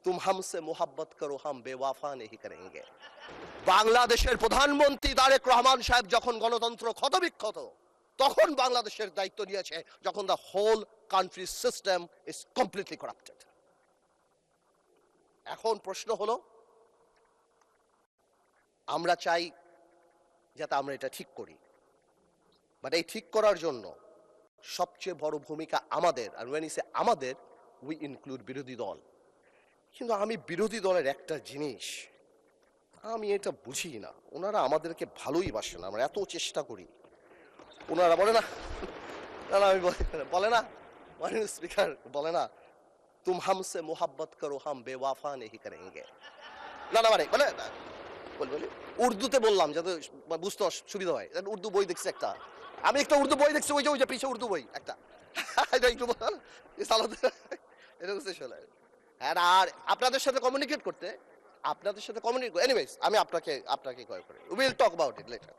तुम हमसे मोहब्बत करो हम बेवफा नहीं करेंगे। বাংলাদেশের প্রধানমন্ত্রী তারেক রহমান সাহেব যখন গণতন্ত্র ক্ষতবিক্ষত তখন বাংলাদেশের দায়িত্ব নিয়েছে যখন the whole country system is completely corrupted. এখন প্রশ্ন হলো আমরা চাই যাতে আমরা এটা ঠিক করি, বাট এই ঠিক করার জন্য সবচেয়ে বড় ভূমিকা আমাদের, আর when I say আমাদের উই ইনক্লুড বিরোধী দল। কিন্তু আমি বিরোধী দলের একটা জিনিস আমি এটা বুঝি না, ওনারা আমাদেরকে ভালোই বাসে না, আমরা এত চেষ্টা করি, ওনারা বলে না, না না আমি বলে না মাননীয় স্পিকার বলে না তুম হামসে মোহাব্বত করো হাম বেওয়াফা নেহি করেঙ্গে। না না মানে বলে বলি উর্দুতে বললাম যাতে বুঝতে সুবিধা হয়। উর্দু বই দেখছি একটা, আমি একটা উর্দু বই দেখছি, ওই যে পিছিয়ে উর্দু বই একটা এটা একটু এটা বুঝতে চলে। হ্যাঁ, আর আপনাদের সাথে কমিউনিকেট করতে, এনিওয়েজ আমি আপনাকে কল করি, will talk about it later.